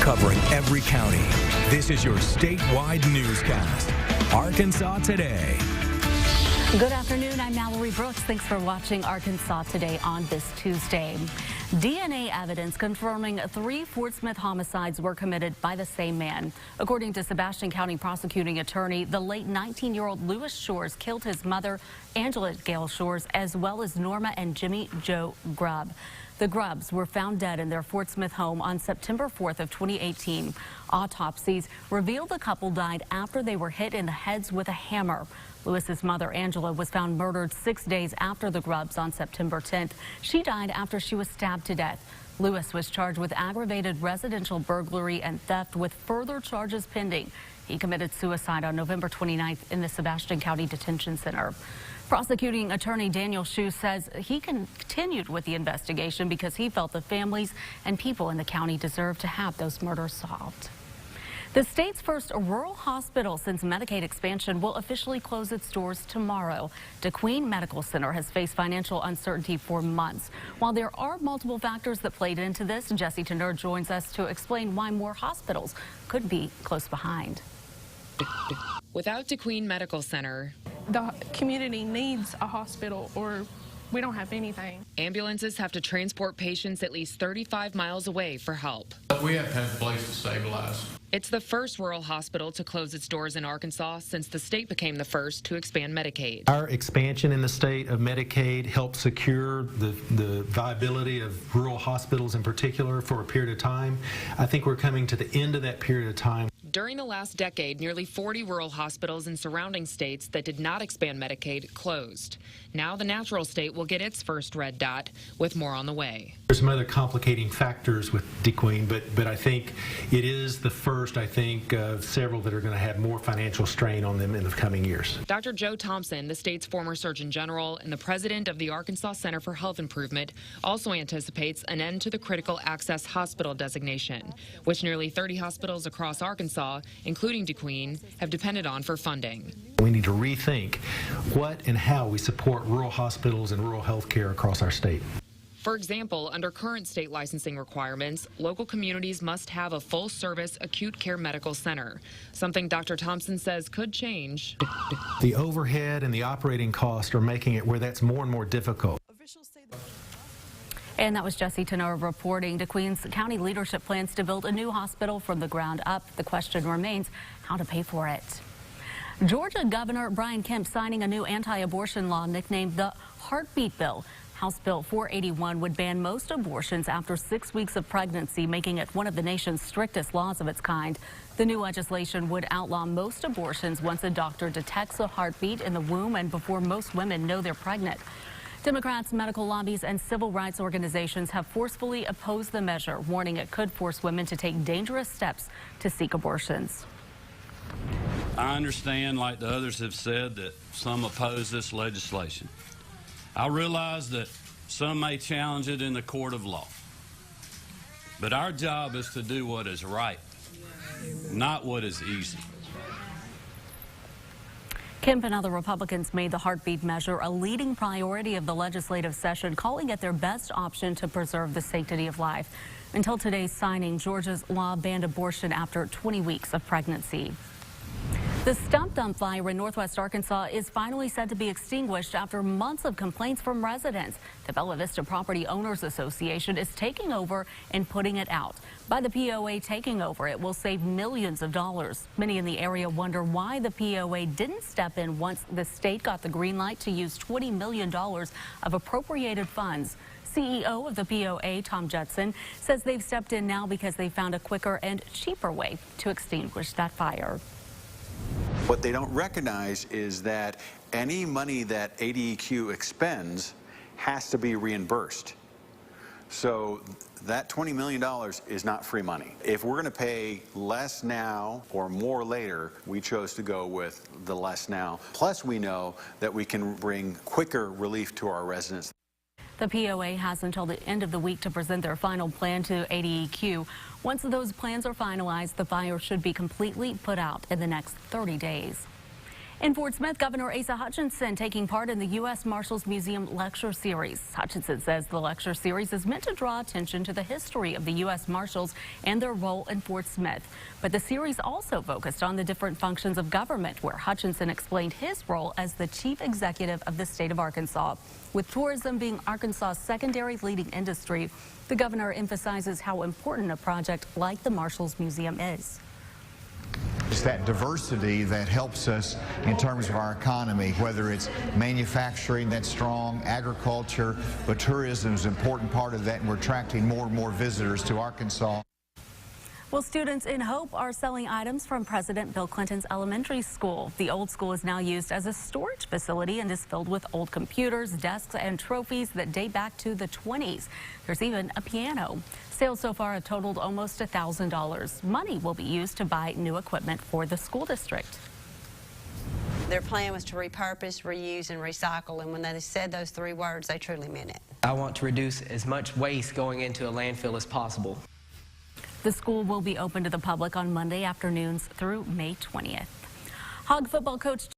covering every county. This is your statewide newscast, Arkansas Today. Good afternoon, I'm Mallory Brooks. Thanks for watching Arkansas Today on this Tuesday. DNA evidence confirming 3 Fort Smith homicides were committed by the same man. According to Sebastian County prosecuting attorney, the late 19-year-old Lewis Shores killed his mother, Angela Gale Shores, as well as Norma and Jimmy Joe Grubb. The Grubbs were found dead in their Fort Smith home on September 4th of 2018. Autopsies revealed the couple died after they were hit in the heads with a hammer. Lewis's mother, Angela, was found murdered 6 days after the Grubbs on September 10th. She died after she was stabbed to death. Lewis was charged with aggravated residential burglary and theft with further charges pending. He committed suicide on November 29th in the Sebastian County Detention Center. Prosecuting attorney Daniel Shue says he continued with the investigation because he felt the families and people in the county deserve to have those murders solved. The state's first rural hospital since Medicaid expansion will officially close its doors tomorrow. DeQueen Medical Center has faced financial uncertainty for months. While there are multiple factors that played into this, Jesse Tenner joins us to explain why more hospitals could be close behind. Without DeQueen Medical Center, the community needs a hospital or we don't have anything. Ambulances have to transport patients at least 35 miles away for help. We have to have a place to stabilize. It's the first rural hospital to close its doors in Arkansas since the state became the first to expand Medicaid. Our expansion in the state of Medicaid helped secure the viability of rural hospitals in particular for a period of time. I think we're coming to the end of that period of time. During the last decade, nearly 40 rural hospitals in surrounding states that did not expand Medicaid closed. Now the natural state will get its first red dot, with more on the way. There's some other complicating factors with DeQueen, but I think it is the first, of several that are going to have more financial strain on them in the coming years. Dr. Joe Thompson, the state's former Surgeon General and the president of the Arkansas Center for Health Improvement, also anticipates an end to the critical access hospital designation, which nearly 30 hospitals across Arkansas, including DeQueen, have depended on for funding. We need to rethink what and how we support rural hospitals and rural health care across our state. For example, under current state licensing requirements, local communities must have a full-service acute care medical center, something Dr. Thompson says could change. The overhead and the operating costs are making it where that's more and more difficult. And that was Jesse Tenner reporting. DeQueen's county leadership plans to build a new hospital from the ground up. The question remains how to pay for it. Georgia Governor Brian Kemp signing a new anti-abortion law nicknamed the Heartbeat Bill. House Bill 481 would ban most abortions after 6 weeks of pregnancy, making it one of the nation's strictest laws of its kind. The new legislation would outlaw most abortions once a doctor detects a heartbeat in the womb and before most women know they're pregnant. Democrats, medical lobbies, and civil rights organizations have forcefully opposed the measure, warning it could force women to take dangerous steps to seek abortions. I understand, like the others have said, that some oppose this legislation. I realize that some may challenge it in the court of law. But our job is to do what is right, not what is easy. Kemp and other Republicans made the heartbeat measure a leading priority of the legislative session, calling it their best option to preserve the sanctity of life. Until today's signing, Georgia's law banned abortion after 20 weeks of pregnancy. The stump dump fire in northwest Arkansas is finally said to be extinguished after months of complaints from residents. The Bella Vista Property Owners Association is taking over and putting it out. By the POA taking over, it will save millions of dollars. Many in the area wonder why the POA didn't step in once the state got the green light to use $20 million of appropriated funds. CEO of the POA, Tom Judson, says they've stepped in now because they found a quicker and cheaper way to extinguish that fire. What they don't recognize is that any money that ADEQ expends has to be reimbursed. So that $20 million is not free money. If we're going to pay less now or more later, we chose to go with the less now. Plus, we know that we can bring quicker relief to our residents. The POA has until the end of the week to present their final plan to ADEQ. Once those plans are finalized, the fire should be completely put out in the next 30 days. In Fort Smith, Governor Asa Hutchinson taking part in the U.S. Marshals Museum Lecture Series. Hutchinson says the lecture series is meant to draw attention to the history of the U.S. Marshals and their role in Fort Smith. But the series also focused on the different functions of government, where Hutchinson explained his role as the chief executive of the state of Arkansas. With tourism being Arkansas's secondary leading industry, the governor emphasizes how important a project like the Marshals Museum is. It's that diversity that helps us in terms of our economy, whether it's manufacturing that's strong, agriculture, but tourism is an important part of that, and we're attracting more and more visitors to Arkansas. Well, students in Hope are selling items from President Bill Clinton's elementary school. The old school is now used as a storage facility and is filled with old computers, desks, and trophies that date back to the 20s. There's even a piano. Sales so far have totaled almost $1,000. Money will be used to buy new equipment for the school district. Their plan was to repurpose, reuse, and recycle, and when they said those three words, they truly meant it. I want to reduce as much waste going into a landfill as possible. The school will be open to the public on Monday afternoons through May 20th. Hog football coach